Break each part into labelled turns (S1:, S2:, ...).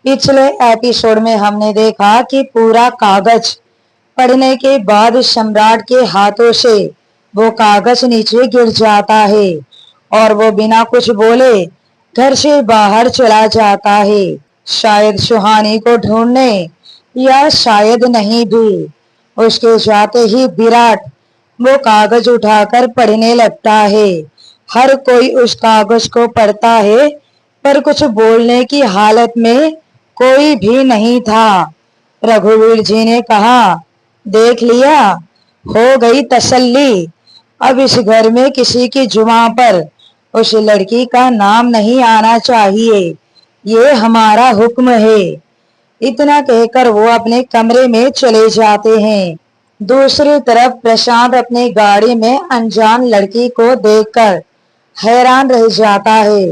S1: पिछले एपिसोड में हमने देखा कि पूरा कागज पढ़ने के बाद सम्राट के हाथों से वो कागज नीचे गिर जाता है और वो बिना कुछ बोले घर से बाहर चला जाता है, शायद सुहानी को ढूंढने या शायद नहीं भी। उसके जाते ही विराट वो कागज उठाकर पढ़ने लगता है। हर कोई उस कागज को पढ़ता है पर कुछ बोलने की हालत में कोई भी नहीं था। रघुवीर जी ने कहा, देख लिया, हो गई तसल्ली। अब इस घर में किसी की जुबान पर उस लड़की का नाम नहीं आना चाहिए, ये हमारा हुक्म है। इतना कहकर वो अपने कमरे में चले जाते हैं। दूसरी तरफ प्रशांत अपनी गाड़ी में अनजान लड़की को देखकर हैरान रह जाता है,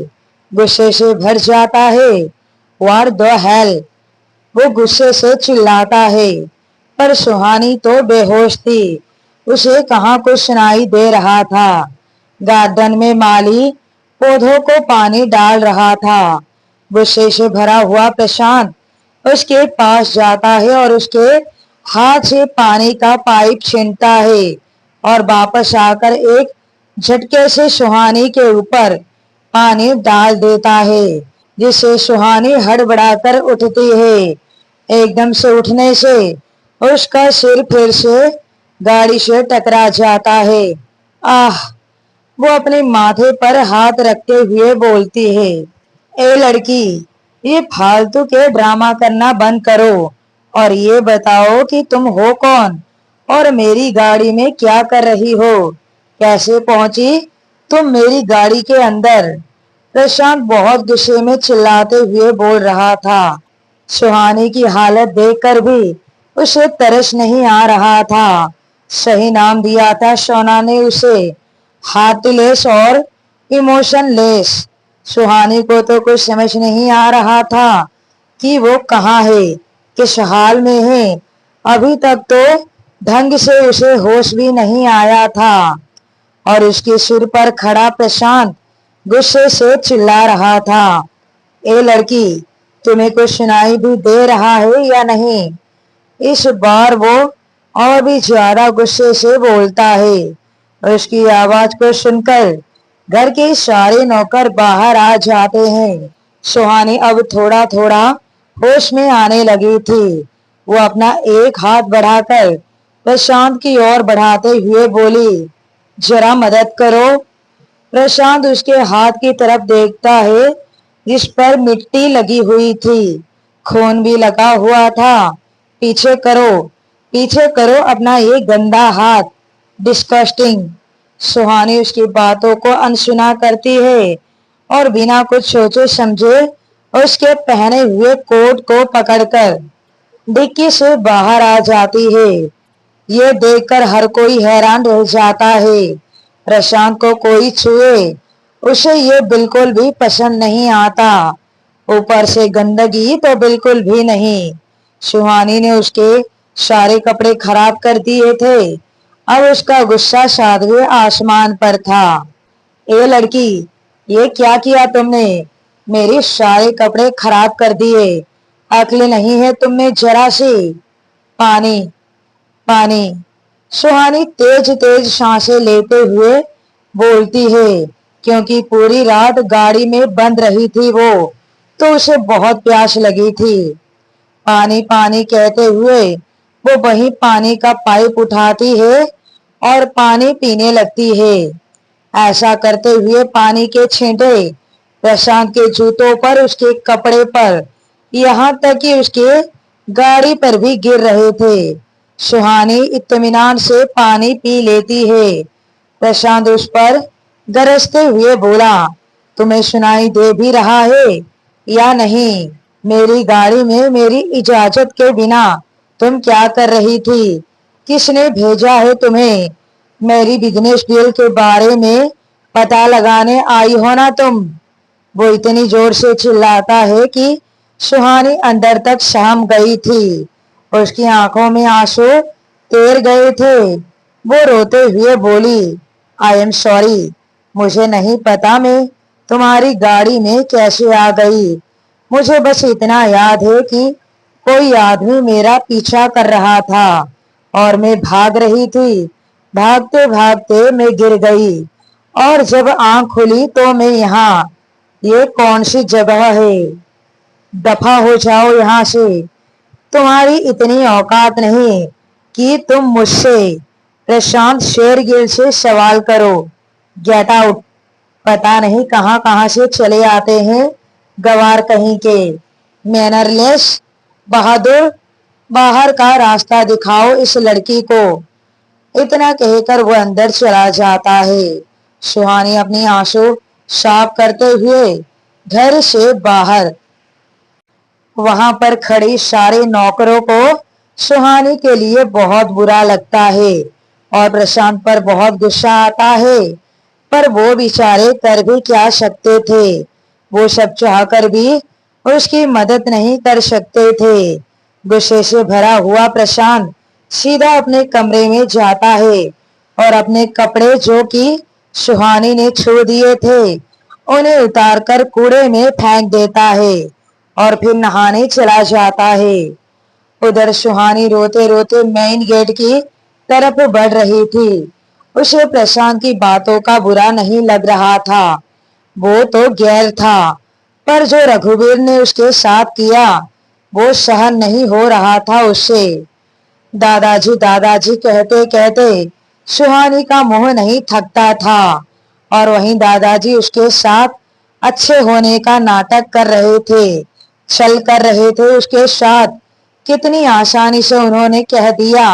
S1: गुस्से से भर जाता है। व्हाट द हेल, वो गुस्से से चिल्लाता है, पर सुहानी तो बेहोश थी, उसे कहाँ कुछ सुनाई दे रहा था। गार्डन में माली पौधों को पानी डाल रहा था। गुस्से से भरा हुआ प्रशांत उसके पास जाता है और उसके हाथ से पानी का पाइप छीनता है और वापस आकर एक झटके से सुहानी के ऊपर पानी डाल देता है, जिससे सुहानी हड़बड़ाकर उठती है। एकदम से उठने से उसका सिर फिर से गाड़ी से टकरा जाता है। आह, वो अपने माथे पर हाथ रखते हुए बोलती है, ए लड़की, ये फालतू के ड्रामा करना बंद करो और ये बताओ कि तुम हो कौन और मेरी गाड़ी में क्या कर रही हो? कैसे पहुंची तुम मेरी गाड़ी के अंदर? प्रशांत बहुत गुस्से में चिल्लाते हुए बोल रहा था। सुहानी की हालत देखकर भी उसे तरस नहीं आ रहा था। सही नाम दिया था सोना ने उसे, हार्टलेस और इमोशनलेस। सुहानी को तो कुछ समझ नहीं आ रहा था कि वो कहाँ है, किस हाल में है। अभी तक तो ढंग से उसे होश भी नहीं आया था और उसके सिर पर खड़ा प्रशांत गुस्से से चिल्ला रहा था, ए लड़की, तुम्हें कुछ सुनाई भी दे रहा है या नहीं? इस बार वो और भी ज्यादा गुस्से से बोलता है। उसकी आवाज को सुनकर घर के सारे नौकर बाहर आ जाते हैं। सुहानी अब थोड़ा थोड़ा होश में आने लगी थी। वो अपना एक हाथ बढ़ाकर प्रशांत की ओर बढ़ाते हुए बोली, जरा मदद करो। प्रशांत उसके हाथ की तरफ देखता है, जिस पर मिट्टी लगी हुई थी, खून भी लगा हुआ था। पीछे करो, पीछे करो अपना ये गंदा हाथ, डिस्कस्टिंग। सुहानी उसकी बातों को अनसुना करती है और बिना कुछ सोचे समझे उसके पहने हुए कोट को पकड़कर डिक्की से बाहर आ जाती है। ये देखकर हर कोई हैरान रह जाता है। प्रशांत को कोई छुए उसे ये बिल्कुल भी पसंद नहीं आता, ऊपर से गंदगी तो बिल्कुल भी नहीं। सुहानी ने उसके सारे कपड़े खराब कर दिए थे। अब उसका गुस्सा सातवें आसमान पर था। ए लड़की, ये क्या किया तुमने? मेरे सारे कपड़े खराब कर दिए। अक्ल नहीं है तुम में जरा सी? पानी, पानी। सुहानी तेज तेज सांसें लेते हुए बोलती है, क्योंकि पूरी रात गाड़ी में बंद रही थी वो, तो उसे बहुत प्यास लगी थी। पानी पानी कहते हुए वो वहीं पानी का पाइप उठाती है और पानी पीने लगती है। ऐसा करते हुए पानी के छींटे प्रशांत के जूतों पर, उसके कपड़े पर, यहाँ तक कि उसके गाड़ी पर भी गिर रहे थे। सुहानी इत्मीनान से पानी पी लेती है। प्रशांत उस पर गरजते हुए बोला, तुम्हें सुनाई दे भी रहा है या नहीं? मेरी गाड़ी में मेरी इजाजत के बिना तुम क्या कर रही थी? किसने भेजा है तुम्हें? मेरी बिजनेस डील के बारे में पता लगाने आई हो ना तुम? वो इतनी जोर से चिल्लाता है कि सुहानी अंदर तक सहम गई थी। उसकी आंखों में आंसू तैर गए थे। वो रोते हुए बोली, आई एम सॉरी, मुझे नहीं पता मैं तुम्हारी गाड़ी में कैसे आ गई। मुझे बस इतना याद है कि कोई आदमी मेरा पीछा कर रहा था और मैं भाग रही थी। भागते भागते मैं गिर गई और जब आंख खुली तो मैं यहाँ। ये कौन सी जगह है? दफा हो जाओ यहाँ से। तुम्हारी इतनी औकात नहीं कि तुम मुझसे प्रशांत शेरगिल से सवाल करो। Get out. पता नहीं कहां कहां से चले आते हैं गवार कहीं के। मैनरलेस। बहादुर, बाहर का रास्ता दिखाओ इस लड़की को। इतना कहकर वो अंदर चला जाता है। सुहानी अपनी आंसू साफ करते हुए घर से बाहर। वहां पर खड़ी सारे नौकरों को सुहानी के लिए बहुत बुरा लगता है और प्रशांत पर बहुत गुस्सा आता है, पर वो बेचारे कर भी क्या सकते थे। वो सब चाहकर भी उसकी मदद नहीं कर सकते थे। गुस्से से भरा हुआ प्रशांत सीधा अपने कमरे में जाता है और अपने कपड़े जो कि सुहानी ने छू दिए थे उन्हें उतारकर कूड़े में फेंक देता है और फिर नहाने चला जाता है। उधर सुहानी रोते रोते मेन गेट की तरफ बढ़ रही थी। उसे प्रशांत की बातों का बुरा नहीं लग रहा था, वो तो गैर था, पर जो रघुवीर ने उसके साथ किया वो सहन नहीं हो रहा था उससे। दादाजी दादाजी कहते कहते सुहानी का मुंह नहीं थकता था और वहीं दादाजी उसके साथ अच्छे होने का नाटक कर रहे थे, छल कर रहे थे उसके साथ। कितनी आसानी से उन्होंने कह दिया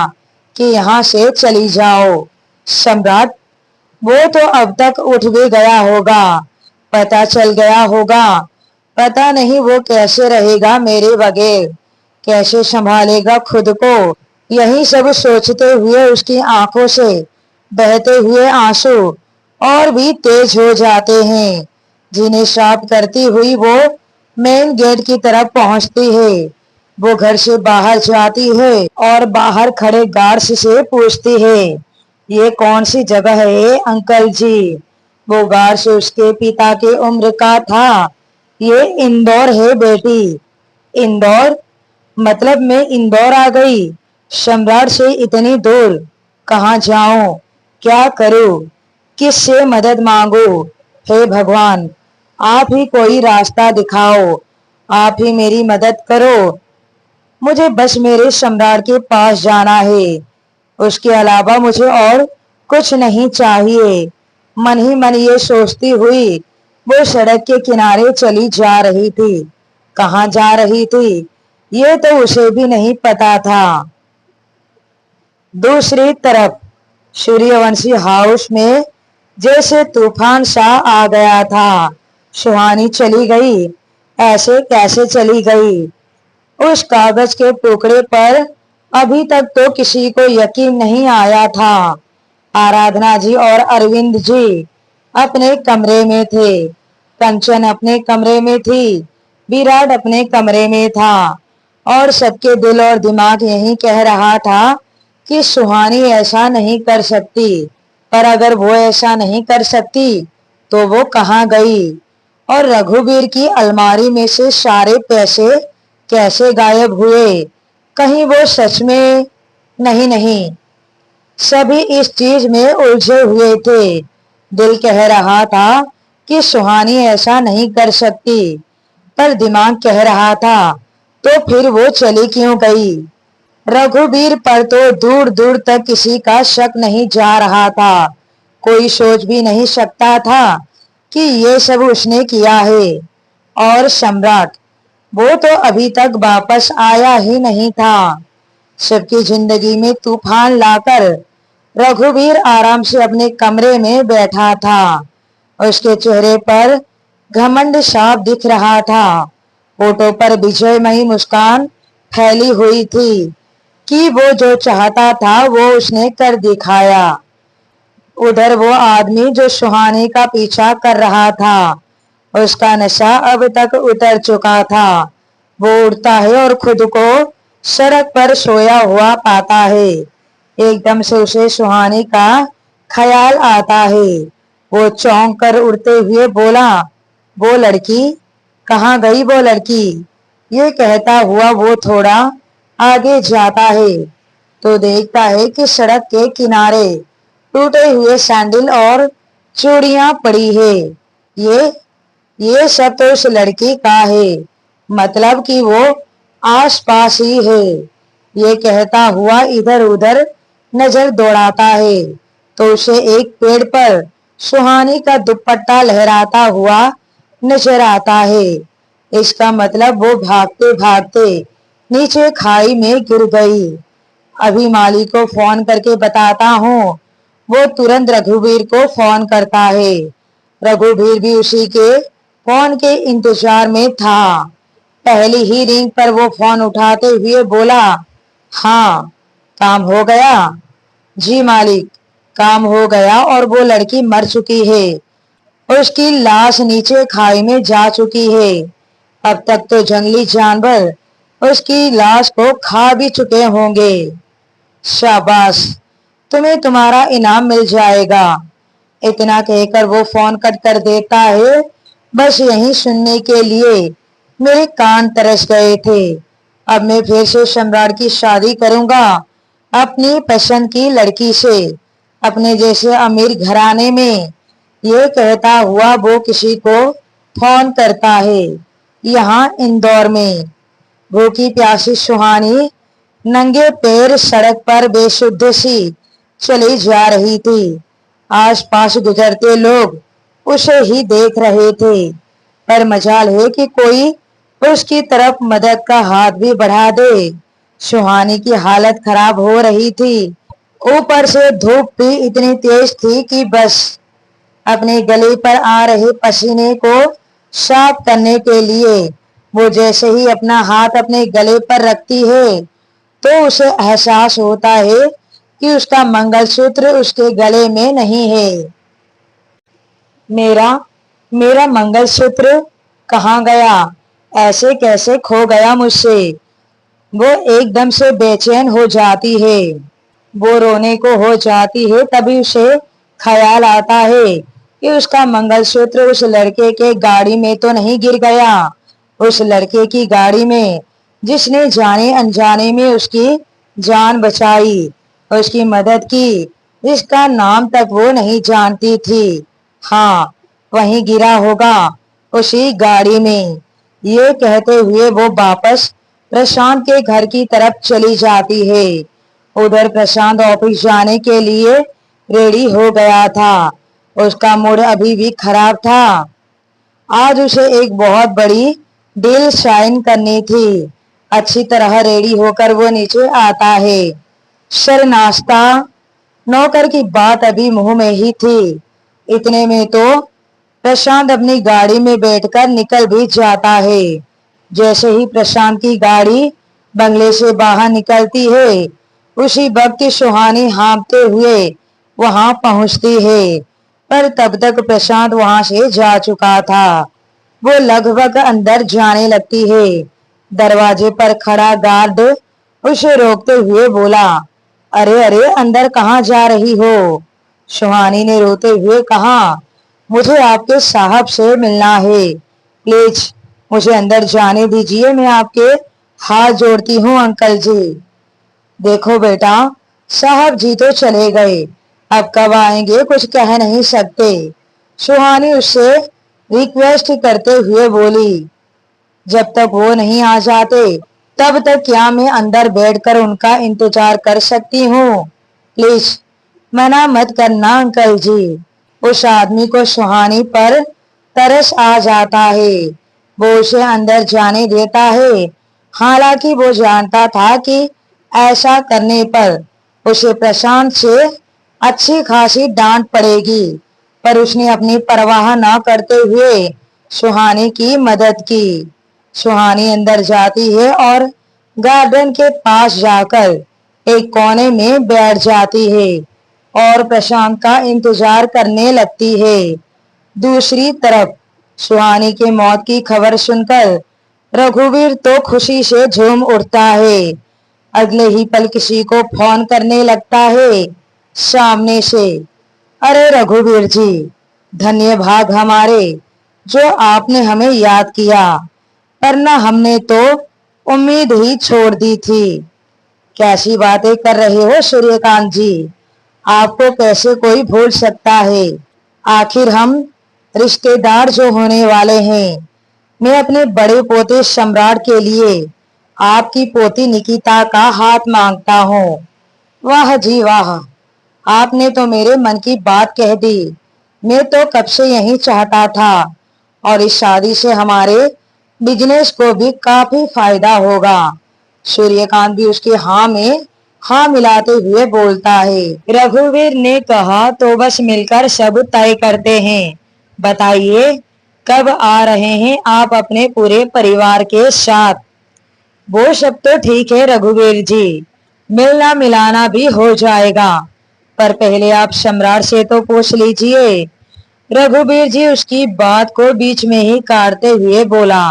S1: कि यहाँ से चली जाओ। सम्राट, वो तो अब तक उठ भी गया होगा, पता चल गया होगा। पता नहीं वो कैसे रहेगा मेरे बगैर, कैसे संभालेगा खुद को। यही सब सोचते हुए उसकी आंखों से बहते हुए आंसू और भी तेज हो जाते हैं, जिन्हें साफ करती हुई वो मेन गेट की तरफ पहुंचती है। वो घर से बाहर जाती है और बाहर खड़े गार्ड्स से पूछती है, ये कौन सी जगह है अंकल जी? वो गार्ड्स उसके पिता के उम्र का था। ये इंदौर है बेटी। इंदौर? मतलब मैं इंदौर आ गई। सम्राट से इतनी दूर कहाँ जाऊं, क्या करूं, किससे मदद मांगू? हे भगवान, आप ही कोई रास्ता दिखाओ, आप ही मेरी मदद करो। मुझे बस मेरे सम्राट के पास जाना है, उसके अलावा मुझे और कुछ नहीं चाहिए। मन ही मन ये सोचती हुई वो सड़क के किनारे चली जा रही थी। कहाँ जा रही थी ये तो उसे भी नहीं पता था। दूसरी तरफ सूर्यवंशी हाउस में जैसे तूफान सा आ गया था। सुहानी चली गई। ऐसे कैसे चली गई? उस कागज के टुकड़े पर अभी तक तो किसी को यकीन नहीं आया था। आराधना जी और अरविंद जी अपने कमरे में थे, कंचन अपने कमरे में थी, विराट अपने कमरे में था और सबके दिल और दिमाग यही कह रहा था कि सुहानी ऐसा नहीं कर सकती। पर अगर वो ऐसा नहीं कर सकती तो वो कहाँ गई? और रघुवीर की अलमारी में से सारे पैसे कैसे गायब हुए? कहीं वो सच में? नहीं नहीं, सभी इस चीज में उलझे हुए थे। दिल कह रहा था कि सुहानी ऐसा नहीं कर सकती, पर दिमाग कह रहा था तो फिर वो चली क्यों गई? रघुवीर पर तो दूर दूर तक किसी का शक नहीं जा रहा था। कोई सोच भी नहीं सकता था कि ये सब उसने किया है। और सम्राट, वो तो अभी तक वापस आया ही नहीं था। सबकी जिंदगी में तूफान लाकर रघुवीर आराम से अपने कमरे में बैठा था। उसके चेहरे पर घमंड साफ दिख रहा था। होठों पर विजयमयी मुस्कान फैली हुई थी कि वो जो चाहता था वो उसने कर दिखाया। उधर वो आदमी जो सुहानी का पीछा कर रहा था, उसका नशा अब तक उतर चुका था। वो उठता है और खुद को सड़क पर सोया हुआ पाता है। एकदम से उसे सुहानी का ख्याल आता है। वो चौंक कर उड़ते हुए बोला, वो लड़की कहाँ गई वो लड़की, ये कहता हुआ वो थोड़ा आगे जाता है तो देखता है कि सड़क के किनारे टूटे हुए सैंडल और चूड़ियां पड़ी है। ये ये सब तो उस लड़की का है, मतलब कि वो आस पास ही है। ये कहता हुआ इधर उधर नजर दौड़ाता है तो उसे एक पेड़ पर सुहानी का दुपट्टा लहराता हुआ नजर आता है। इसका मतलब वो भागते भागते नीचे खाई में गिर गई। अभी माली को फोन करके बताता हूँ। वो तुरंत रघुवीर को फोन करता है। रघुवीर भी उसी के फोन के इंतजार में था। पहली ही रिंग पर वो फोन उठाते हुए बोला, हाँ, काम हो गया? जी मालिक, काम हो गया और वो लड़की मर चुकी है। उसकी लाश नीचे खाई में जा चुकी है। अब तक तो जंगली जानवर उसकी लाश को खा भी चुके होंगे। शाबाश, तुम्हें तुम्हारा इनाम मिल जाएगा। इतना कहकर वो फोन कट कर देता है। बस यही सुनने के लिए मेरे कान तरस गए थे। अब मैं फिर से सम्राट की शादी करूंगा, अपनी पसंद की लड़की से, अपने जैसे अमीर घराने में। ये कहता हुआ वो किसी को फोन करता है। यहाँ इंदौर में भूखी प्यासी सुहानी नंगे पैर सड़क पर बेसुध सी चली जा रही थी। आसपास गुजरते लोग उसे ही देख रहे थे, पर मजाल है कि कोई उसकी तरफ मदद का हाथ भी बढ़ा दे। सुहानी की हालत खराब हो रही थी। ऊपर से धूप भी इतनी तेज थी कि बस अपने गले पर आ रहे पसीने को साफ करने के लिए वो जैसे ही अपना हाथ अपने गले पर रखती है तो उसे एहसास होता है कि उसका मंगलसूत्र उसके गले में नहीं है। मेरा मेरा मंगलसूत्र कहाँ गया? ऐसे कैसे खो गया मुझसे? वो एकदम से बेचैन हो जाती है। वो रोने को हो जाती है। तभी उसे ख्याल आता है कि उसका मंगलसूत्र उस लड़के के गाड़ी में तो नहीं गिर गया। उस लड़के की गाड़ी में जिसने जाने अनजाने में उसकी जान बचाई, उसकी मदद की, जिसका नाम तक वो नहीं जानती थी। हाँ, वहीं गिरा होगा, उसी गाड़ी में। ये कहते हुए वो वापस प्रशांत के घर की तरफ चली जाती है। उधर प्रशांत ऑफिस जाने के लिए रेडी हो गया था। उसका मूड अभी भी खराब था। आज उसे एक बहुत बड़ी डील साइन करनी थी। अच्छी तरह रेडी होकर वो नीचे आता है। सर नाश्ता। नौकर की बात अभी मुंह में ही थी। इतने में तो प्रशांत अपनी गाड़ी में बैठकर निकल भी जाता है। जैसे ही प्रशांत की गाड़ी बंगले से बाहर निकलती है उसी वक्त सुहानी हाँफते हुए वहां पहुंचती है, पर तब तक प्रशांत वहां से जा चुका था। वो लगभग अंदर जाने लगती है। दरवाजे पर खड़ा गार्ड उसे रोकते हुए बोला, अरे अरे, अंदर कहाँ जा रही हो? सुहानी ने रोते हुए कहा, मुझे आपके साहब से मिलना है, प्लीज मुझे अंदर जाने दीजिए। मैं आपके हाथ जोड़ती हूँ अंकल जी। देखो बेटा, साहब जी तो चले गए, अब कब आएंगे कुछ कह नहीं सकते। सुहानी उससे रिक्वेस्ट करते हुए बोली, जब तक वो नहीं आ जाते तब तक क्या मैं अंदर बैठकर उनका इंतजार कर सकती हूँ? प्लीज मना मत करना अंकल जी। उस आदमी को सुहानी पर तरस आ जाता है। वो उसे अंदर जाने देता है। हालांकि वो जानता था कि ऐसा करने पर उसे प्रशांत से अच्छी खासी डांट पड़ेगी, पर उसने अपनी परवाह न करते हुए सुहानी की मदद की। सुहानी अंदर जाती है और गार्डन के पास जाकर एक कोने में बैठ जाती है और प्रशांत का इंतजार करने लगती है। दूसरी तरफ सुहानी के मौत की खबर सुनकर रघुवीर तो खुशी से झूम उठता है। अगले ही पल किसी को फोन करने लगता है सामने से। अरे रघुवीर जी, धन्य भाग हमारे, जो आपने हमें याद किया, वरना हमने तो उम्मीद ही छोड़ दी थी। कैसी बातें कर रहे हो सूर्यकांत जी, आपको कैसे कोई भूल सकता है। आखिर हम रिश्तेदार जो होने वाले हैं। मैं अपने बड़े पोते सम्राट के लिए आपकी पोती निकिता का हाथ मांगता हूँ। वाह जी वाह, आपने तो मेरे मन की बात कह दी। मैं तो कब से यही चाहता था, और इस शादी से हमारे बिजनेस को भी काफी फायदा होगा। सूर्यकांत भी उसकी हाँ में हाँ मिलाते हुए बोलता है। रघुवीर ने कहा, तो बस मिलकर सब तय करते हैं। बताइए कब आ रहे हैं आप अपने पूरे परिवार के साथ। वो सब तो ठीक है रघुवीर जी, मिलना मिलाना भी हो जाएगा, पर पहले आप सम्राट से तो पूछ लीजिए। रघुवीर जी उसकी बात को बीच में ही काटते हुए बोला,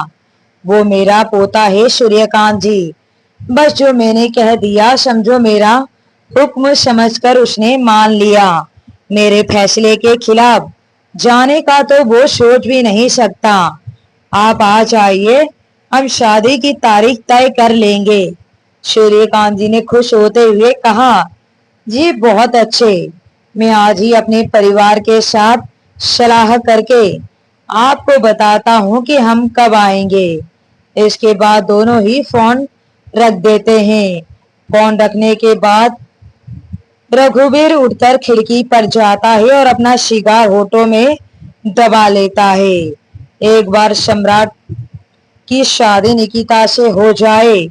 S1: वो मेरा पोता है सूर्यकांत जी, बस जो मैंने कह दिया समझो मेरा हुक्म समझकर उसने मान लिया। मेरे फैसले के खिलाफ जाने का तो वो सोच भी नहीं सकता। आप आ जाइए, हम शादी की तारीख तय कर लेंगे। सूर्यकांत जी ने खुश होते हुए कहा, जी बहुत अच्छे, मैं आज ही अपने परिवार के साथ सलाह करके आपको बताता हूँ कि हम कब आएंगे। इसके बाद दोनों ही फोन रख देते हैं। फोन रखने के बाद रघुवीर उठकर खिड़की पर जाता है और अपना सिगार होठों में दबा लेता है। एक बार सम्राट की शादी निकिता से हो जाए,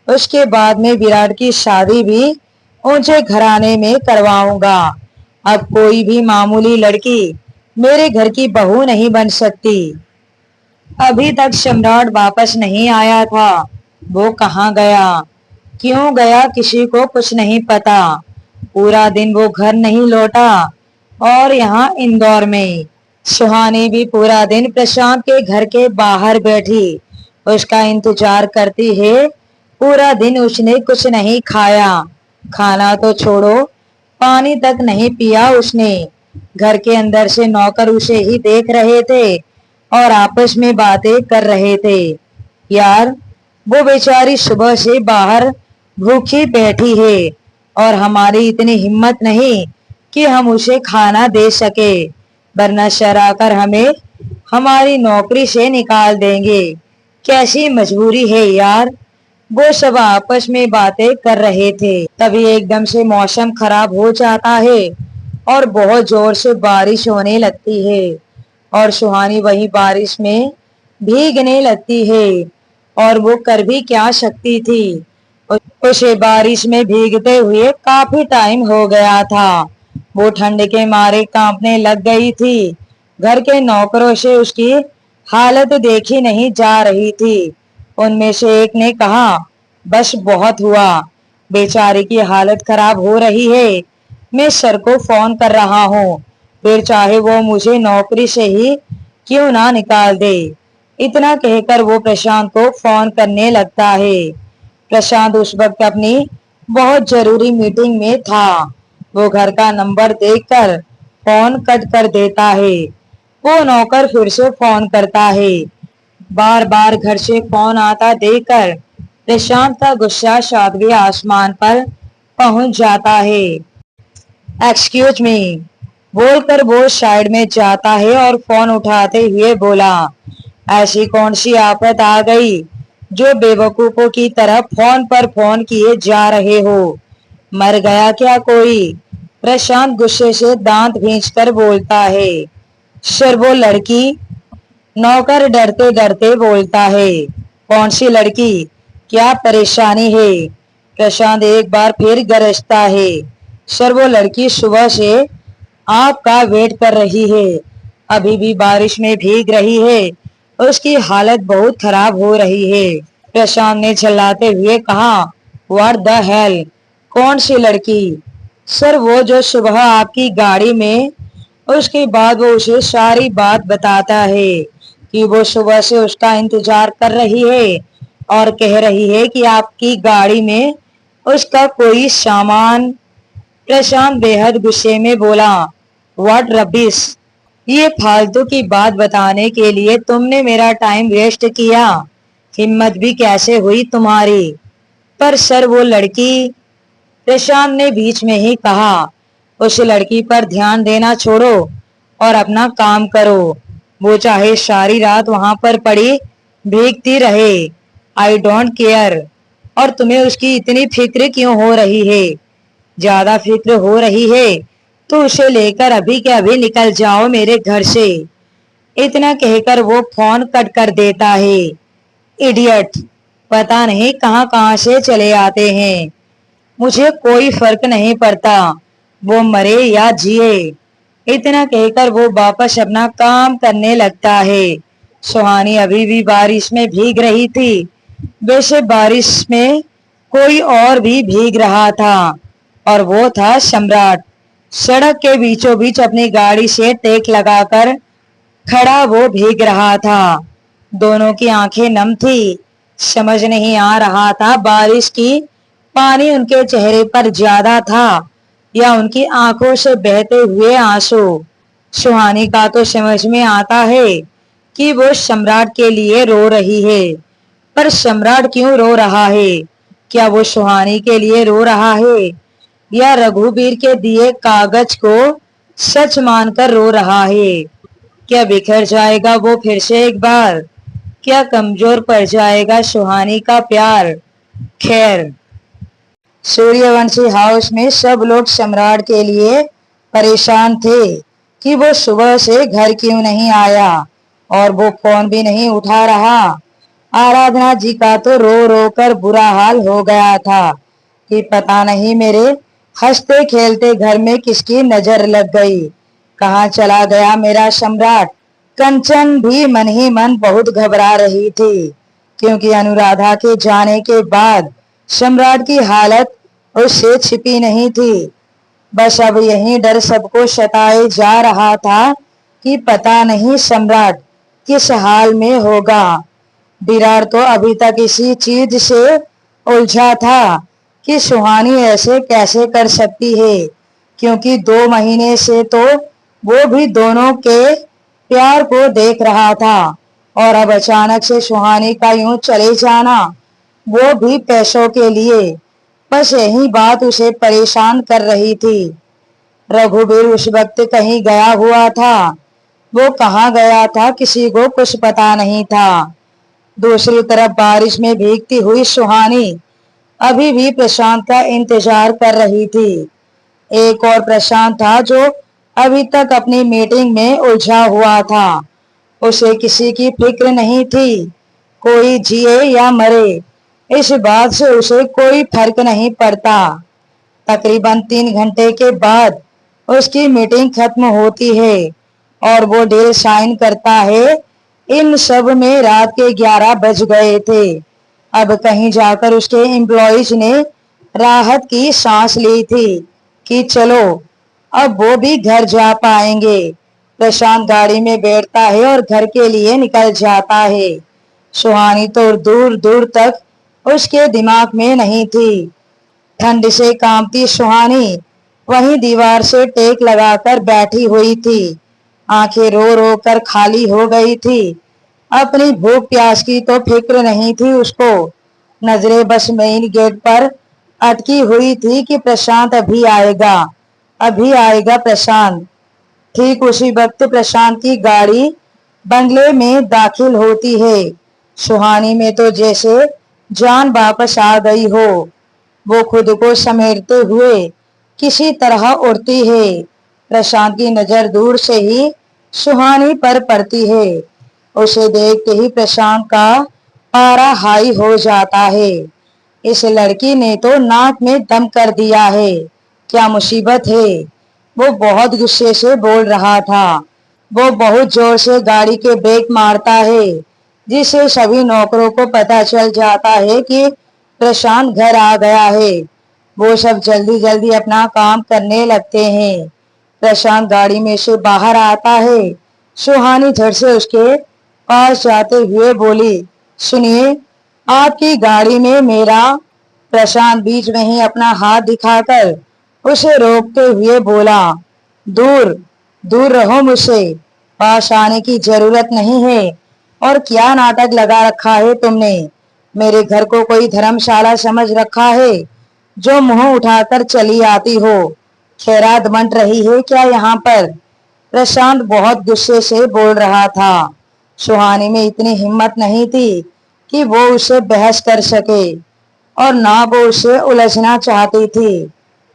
S1: उसके बाद में विराट की शादी भी ऊंचे घराने में करवाऊंगा। अब कोई भी मामूली लड़की मेरे घर की बहू नहीं बन सकती। अभी तक सम्राट वापस नहीं आया था। वो कहाँ गया, क्यों गया, किसी को कुछ नहीं पता। पूरा दिन वो घर नहीं लौटा, और यहाँ इंदौर में सुहानी भी पूरा दिन प्रशांत के घर के बाहर बैठी उसका इंतजार करती है। पूरा दिन उसने कुछ नहीं खाया, खाना तो छोड़ो पानी तक नहीं पिया उसने। घर के अंदर से नौकर उसे ही देख रहे थे और आपस में बातें कर रहे थे। यार, वो बेचारी सुबह से बाहर भूखी बैठी है, और हमारी इतनी हिम्मत नहीं कि हम उसे खाना दे सके, वरना शर आकर हमें हमारी नौकरी से निकाल देंगे। कैसी मजबूरी है यार। वो सब आपस में बातें कर रहे थे, तभी एकदम से मौसम खराब हो जाता है और बहुत जोर से बारिश होने लगती है, और सुहानी वही बारिश में भीगने लगती है। और वो कर भी क्या सकती थी, उसे बारिश में भीगते हुए काफी टाइम हो गया था। वो ठंड के मारे कांपने लग गई थी। घर के नौकरों से उसकी हालत देखी नहीं जा रही थी। उनमें से एक ने कहा, बस बहुत हुआ, बेचारे की हालत खराब हो रही है, मैं सर को फोन कर रहा हूँ, फिर चाहे वो मुझे नौकरी से ही क्यों ना निकाल दे। इतना कहकर वो प्रशांत को फोन करने लगता है। प्रशांत उस वक्त अपनी बहुत जरूरी मीटिंग में था। वो घर का नंबर देखकर फोन कट कर देता है। वो नौकर फिर से फोन करता है। बार बार घर से फोन आता देखकर प्रशांत का गुस्सा सातवें आसमान पर पहुंच जाता है। एक्सक्यूज मी बोलकर वो साइड में जाता है और फोन उठाते हुए बोला, ऐसी कौन सी आफत आ गई जो बेवकूफों की तरह फोन पर फोन किए जा रहे हो, मर गया क्या कोई। प्रशांत गुस्से से दांत भींचकर बोलता है। सर वो लड़की, नौकर डरते डरते बोलता है। कौन सी लड़की, क्या परेशानी है। प्रशांत एक बार फिर गरजता है। सर वो लड़की सुबह से आपका वेट कर रही है, अभी भी बारिश में भीग रही है, उसकी हालत बहुत खराब हो रही है। प्रशांत ने चिल्लाते हुए कहा, व्हाट द हेल, कौन सी लड़की। सर वो जो सुबह आपकी गाड़ी में, उसके बाद वो उसे सारी बात बताता है कि वो सुबह से उसका इंतजार कर रही है और कह रही है कि आपकी गाड़ी में उसका कोई सामान। प्रशांत बेहद गुस्से में बोला, व्हाट रबिश, ये फालतू की बात बताने के लिए तुमने मेरा टाइम वेस्ट किया। हिम्मत भी कैसे हुई तुम्हारी। पर सर वो लड़की, प्रशांत ने बीच में ही कहा, उस लड़की पर ध्यान देना छोड़ो और अपना काम करो। वो चाहे सारी रात वहां पर पड़ी भीगती रहे, आई डोंट केयर। और तुम्हें उसकी इतनी फिक्र क्यों हो रही है। ज्यादा फिक्र हो रही है तो उसे लेकर अभी के अभी निकल जाओ मेरे घर से। इतना कहकर वो फोन कट कर देता है। इडियट, पता नहीं कहां कहां से चले आते हैं। मुझे कोई फर्क नहीं पड़ता वो मरे या जिए। इतना कहकर वो वापस अपना काम करने लगता है। सुहानी अभी भी बारिश में भीग रही थी। वैसे बारिश में कोई और भी भीग रहा था और वो था सम्राट। सड़क के बीचों बीच अपनी गाड़ी से टेक लगाकर खड़ा वो भीग रहा था। दोनों की आंखें नम थी। समझ नहीं आ रहा था बारिश की पानी उनके चेहरे पर ज्यादा था या उनकी आंखों से बहते हुए आंसू। सुहानी का तो समझ में आता है कि वो सम्राट के लिए रो रही है। पर सम्राट क्यों रो रहा है। क्या वो सुहानी के लिए रो रहा है या रघुवीर के दिए कागज को सच मानकर रो रहा है। क्या बिखर जाएगा वो फिर से एक बार। क्या कमजोर पड़ जाएगा सुहानी का प्यार। खैर, सूर्यवंशी हाउस में सब लोग सम्राट के लिए परेशान थे कि वो सुबह से घर क्यों नहीं आया और वो फोन भी नहीं उठा रहा। आराधना जी का तो रो रो कर बुरा हाल हो गया था कि पता नहीं मेरे हंसते खेलते घर में किसकी नजर लग गई। कहाँ चला गया मेरा सम्राट। कंचन भी मन ही मन बहुत घबरा रही थी क्योंकि अनुराधा के जाने के बाद सम्राट की हालत उससे छिपी नहीं थी। बस अब यही डर सबको सताए जा रहा था कि पता नहीं सम्राट किस हाल में होगा। विराट तो अभी तक इसी चीज से उलझा था कि सुहानी ऐसे कैसे कर सकती है क्योंकि 2 महीने से तो वो भी दोनों के प्यार को देख रहा था और अब अचानक से सुहानी का यूं चले जाना, वो भी पैसों के लिए। बस यही बात उसे परेशान कर रही थी। रघुवीर उस वक्त कहीं गया हुआ था। वो कहाँ गया था किसी को कुछ पता नहीं था। दूसरी तरफ बारिश में भीगती हुई सुहानी अभी भी प्रशांत का इंतजार कर रही थी। एक और प्रशांत था जो अभी तक अपनी मीटिंग में उलझा हुआ था। उसे किसी की फिक्र नहीं थी। कोई जिए या मरे इस बात से उसे कोई फर्क नहीं पड़ता। तकरीबन 3 घंटे के बाद उसकी मीटिंग खत्म होती है और वो डील साइन करता है। इन सब में रात के 11 बज गए थे। अब कहीं जाकर उसके एम्प्लॉइज ने राहत की सांस ली थी कि चलो अब वो भी घर जा पाएंगे। प्रशांत गाड़ी में बैठता है और घर के लिए निकल जाता है। सुहानी तो दूर दूर तक उसके दिमाग में नहीं थी। ठंड से कांपती सुहानी वहीं दीवार से टेक लगाकर बैठी हुई थी। आंखें रो रो कर खाली हो गई थी। अपनी भूख प्यास की तो फिक्र नहीं थी उसको। नजरें बस मेन गेट पर अटकी हुई थी कि प्रशांत अभी आएगा प्रशांत। ठीक उसी वक्त प्रशांत की गाड़ी बंगले में दाखिल होती है। सुहानी में तो जैसे जान वापस आ गई हो। वो खुद को समेटते हुए किसी तरह उड़ती है। प्रशांत की नजर दूर से ही सुहानी पर पड़ती है। उसे देखते ही प्रशांत का पारा हाई हो जाता है। इस लड़की ने तो नाक में दम कर दिया है। क्या मुसीबत है। वो बहुत गुस्से से बोल रहा था। वो बहुत जोर से गाड़ी के ब्रेक मारता है जिससे सभी नौकरों को पता चल जाता है कि प्रशांत घर आ गया है। वो सब जल्दी जल्दी अपना काम करने लगते हैं। प्रशांत गाड़ी में से बाहर आता है। सुहानी झट से उसके पास जाते हुए बोली, सुनिए, आपकी गाड़ी में मेरा। प्रशांत बीच में ही अपना हाथ दिखाकर उसे रोकते हुए बोला, दूर दूर रहो मुझसे। पास आने की जरूरत नहीं है। और क्या नाटक लगा रखा है तुमने? मेरे घर को कोई धर्मशाला समझ रखा है जो मुंह उठाकर चली आती हो? खैरात बंट रही है क्या यहाँ पर? प्रशांत बहुत गुस्से से बोल रहा था। सुहानी में इतनी हिम्मत नहीं थी कि वो उसे बहस कर सके और ना वो उसे उलझना चाहती थी।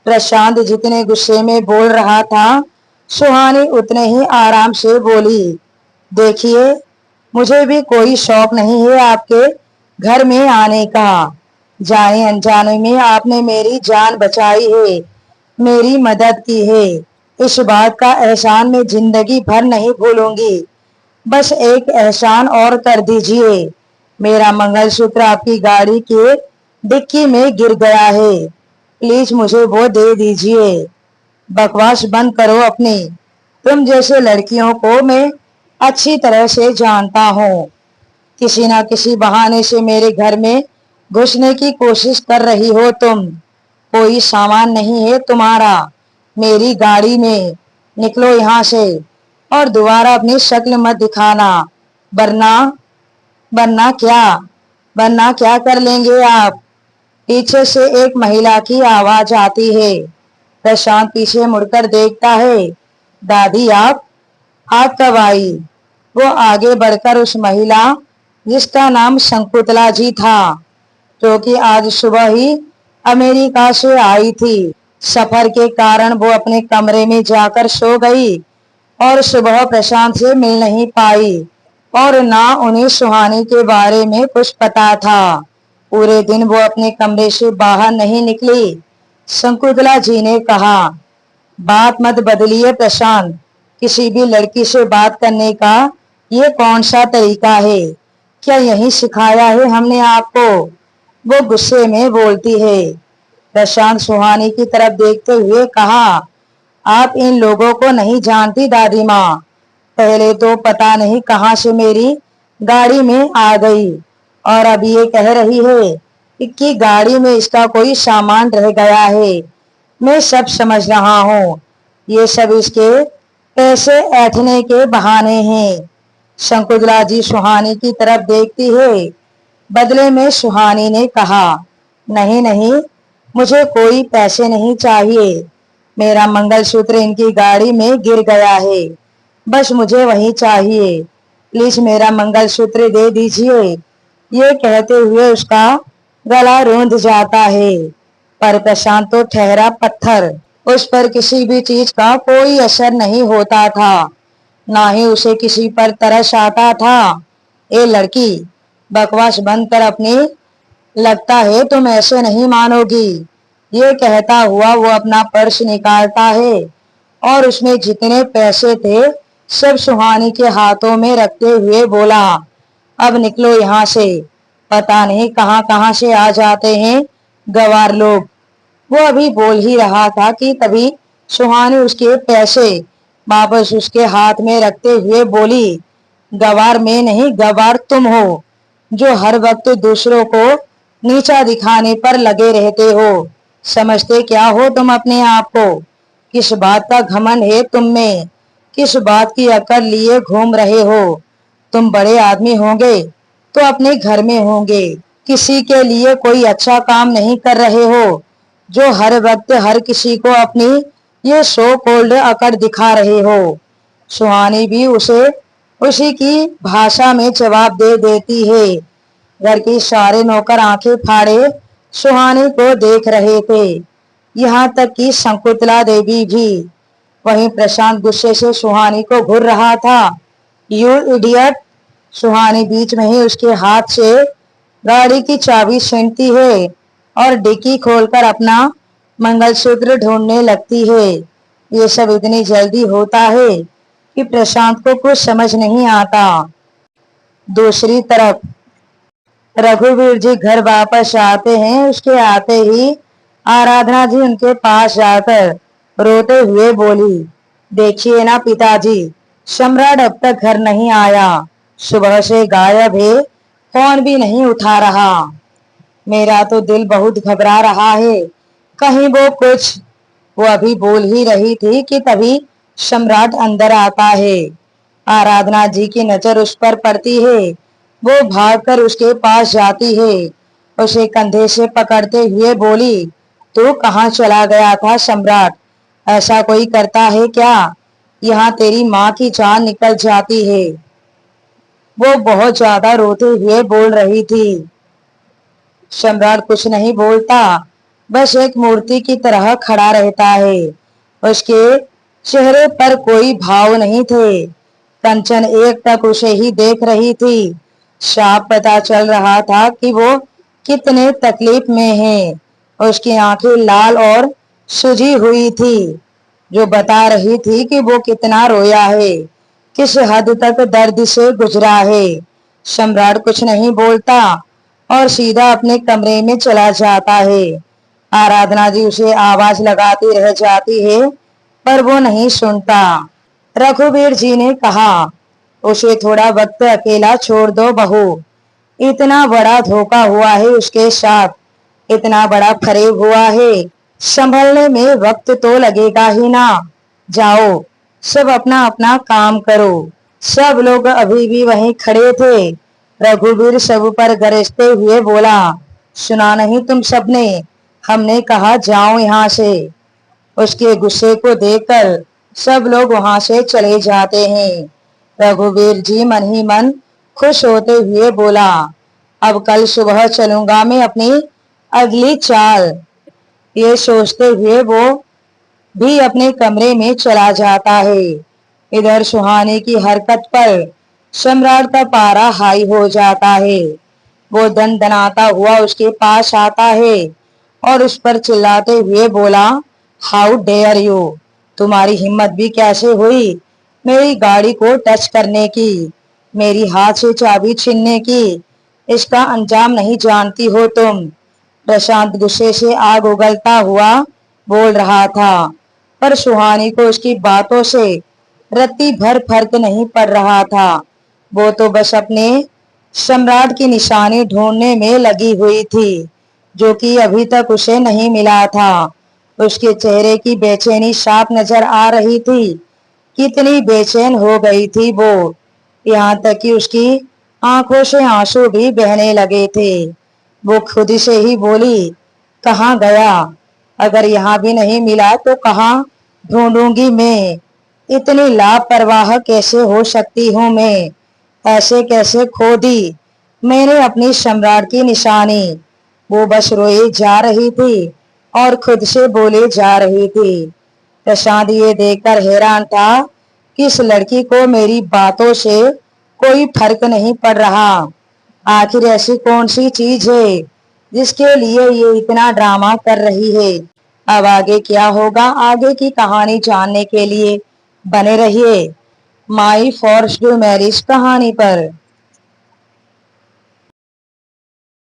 S1: प्रशांत जितने गुस्से में बोल रहा था, सुहानी उतने ही आराम से बोली, देखिए, मुझे भी कोई शौक नहीं है आपके घर में आने का। जाने अनजाने में आपने मेरी जान बचाई है, मेरी मदद की है। इस बात का एहसान मैं जिंदगी भर नहीं भूलूंगी। बस एक एहसान और कर दीजिए। मेरा मंगलसूत्र आपकी गाड़ी के डिक्की में गिर गया है, प्लीज मुझे वो दे दीजिए। बकवास बंद करो अपनी। तुम जैसे लड़कियों को मैं अच्छी तरह से जानता हूँ। किसी ना किसी बहाने से मेरे घर में घुसने की कोशिश कर रही हो तुम। कोई सामान नहीं है तुम्हारा मेरी गाड़ी में। निकलो यहाँ से और दोबारा अपनी शक्ल मत दिखाना, वरना वरना क्या कर लेंगे आप? पीछे से एक महिला की आवाज आती है। प्रशांत पीछे मुड़कर देखता है। दादी, आप कब आई? वो आगे बढ़कर उस महिला, जिसका नाम शंकुतला जी था, जो कि आज सुबह ही अमेरिका से आई थी, सफर के कारण वो अपने कमरे में जाकर सो गई और सुबह प्रशांत से मिल नहीं पाई और ना उन्हें सुहानी के बारे में कुछ पता था। पूरे दिन वो अपने कमरे से बाहर नहीं निकली। शंकुतला जी ने कहा, बात मत बदलिए प्रशांत। किसी भी लड़की से बात करने का ये कौन सा तरीका है? क्या यही सिखाया है हमने आपको? वो गुस्से में बोलती है। प्रशांत सुहानी की तरफ देखते हुए कहा, आप इन लोगों को नहीं जानती दादी माँ। पहले तो पता नहीं कहां से मेरी गाड़ी में आ गई और अब ये कह रही है कि गाड़ी में इसका कोई सामान रह गया है। मैं सब समझ रहा हूँ, ये सब इसके पैसे ऐंठने के बहाने हैं। शंकुतला जी सुहानी की तरफ देखती है। बदले में सुहानी ने कहा, नहीं नहीं, मुझे कोई पैसे नहीं चाहिए। मेरा मंगलसूत्र इनकी गाड़ी में गिर गया है, बस मुझे वही चाहिए। प्लीज मेरा मंगलसूत्र दे दीजिए। ये कहते हुए उसका गला रूंध जाता है। पर प्रशांत तो ठहरा पत्थर। उस पर किसी भी चीज का कोई असर नहीं होता था, ना ही उसे किसी पर तरस आता था। ए लड़की, बकवास बंद कर अपनी। लगता है तुम ऐसे नहीं मानोगी। ये कहता हुआ वो अपना पर्स निकालता है और उसमें जितने पैसे थे सब सुहानी के हाथों में रखते हुए बोला, अब निकलो यहाँ से। पता नहीं कहाँ कहाँ से आ जाते हैं गवार लोग। वो अभी बोल ही रहा था कि तभी सुहानी उसके पैसे वापस उसके हाथ में रखते हुए बोली, गवार मैं नहीं, गवार तुम हो, जो हर वक्त दूसरों को नीचा दिखाने पर लगे रहते हो। समझते क्या हो तुम अपने आप को? किस बात का घमंड है तुम में? किस बात की अकड़ लिए घूम रहे हो? तुम बड़े आदमी होंगे तो अपने घर में होंगे, किसी के लिए कोई अच्छा काम नहीं कर रहे हो, जो हर वक्त हर किसी को अपनी ये सो कोल्ड अकड़ दिखा रहे हो। सुहानी भी उसे उसी की भाषा में जवाब दे देती है। घर के सारे नौकर आंखें फाड़े सुहानी को देख रहे थे, यहाँ तक कि शंकुतला देवी भी। वहीं प्रशांत गुस्से से सुहानी को घूर रहा था। You idiot! सुहानी बीच में ही उसके हाथ से गाड़ी की चाबी छीनती है और डिक्की खोलकर अपना मंगलसूत्र ढूंढने लगती है। ये सब इतनी जल्दी होता है कि प्रशांत को कुछ समझ नहीं आता। दूसरी तरफ रघुवीर जी घर वापस आते हैं। उसके आते ही आराधना जी उनके पास जाकर रोते हुए बोली, देखिए ना पिताजी, सम्राट अब तक घर नहीं आया, सुबह से गायब है, फोन भी नहीं उठा रहा। मेरा तो दिल बहुत घबरा रहा है, कहीं वो कुछ। वो अभी बोल ही रही थी कि तभी सम्राट अंदर आता है। आराधना जी की नजर उस पर पड़ती है। वो भागकर उसके पास जाती है, उसे कंधे से पकड़ते हुए बोली, तू कहाँ चला गया था सम्राट? ऐसा कोई करता है क्या? यहाँ तेरी माँ की जान निकल जाती है। वो बहुत ज्यादा रोते हुए बोल रही थी। सम्राट कुछ नहीं बोलता, बस एक मूर्ति की तरह खड़ा रहता है। उसके चेहरे पर कोई भाव नहीं थे। कंचन एक टक उसे ही देख रही थी। साफ पता चल रहा था कि वो कितने तकलीफ में है। उसकी आंखें लाल और सूजी हुई थी, जो बता रही थी कि वो कितना रोया है, किस हद तक दर्द से गुजरा है। सम्राट कुछ नहीं बोलता और सीधा अपने कमरे में चला जाता है। आराधना जी उसे आवाज लगाती रह जाती है, पर वो नहीं सुनता। रघुवीर जी ने कहा, उसे थोड़ा वक्त अकेला छोड़ दो बहू। इतना बड़ा धोखा हुआ है उसके साथ, इतना बड़ा फरेब हुआ है, संभलने में वक्त तो लगेगा ही ना। जाओ, सब अपना अपना काम करो। सब लोग अभी भी वहीं खड़े थे। रघुवीर सब पर गरजते हुए बोला, सुना नहीं तुम सबने? हमने कहा जाओ यहाँ से। उसके गुस्से को देखकर सब लोग वहां से चले जाते हैं। रघुवीर जी मन ही मन खुश होते हुए बोला, अब कल सुबह चलूंगा मैं अपनी अगली चाल। ये सोचते हुए वो भी अपने कमरे में चला जाता है। इधर सुहानी की हरकत पर सम्राट का पारा हाई हो जाता है। वो दनदनाता हुआ उसके पास आता है और उस पर चिल्लाते हुए बोला, हाउ डेयर यू, तुम्हारी हिम्मत भी कैसे हुई मेरी गाड़ी को टच करने की, मेरी हाथ से चाबी छीनने की? इसका अंजाम नहीं जानती हो तुम? प्रशांत गुस्से से आग उगलता हुआ बोल रहा था, पर सुहानी को उसकी बातों से रत्ती भर फर्क नहीं पड़ रहा था। वो तो बस अपने सम्राट की निशानी ढूंढने में लगी हुई थी, जो कि अभी तक उसे नहीं मिला था। उसके चेहरे की बेचैनी साफ नजर आ रही थी। कितनी बेचैन हो गई थी वो, यहाँ तक कि उसकी आंखों से आंसू भी बहने लगे थे। वो खुद से ही बोली, कहाँ गया? अगर यहाँ भी नहीं मिला तो कहाँ ढूंढूंगी मैं? इतनी लापरवाह कैसे हो सकती हूँ मैं? ऐसे कैसे खो दी मैंने अपनी सम्राट की निशानी? वो बस रोए जा रही थी और खुद से बोले जा रही थी। प्रशांत ये देखकर हैरान था कि इस लड़की को मेरी बातों से कोई फर्क नहीं पड़ रहा। आखिर ऐसी कौन सी चीज है जिसके लिए ये इतना ड्रामा कर रही है? अब आगे क्या होगा, आगे की कहानी जानने के लिए बने रहिए माई फॉर्स्ड मैरिज कहानी पर।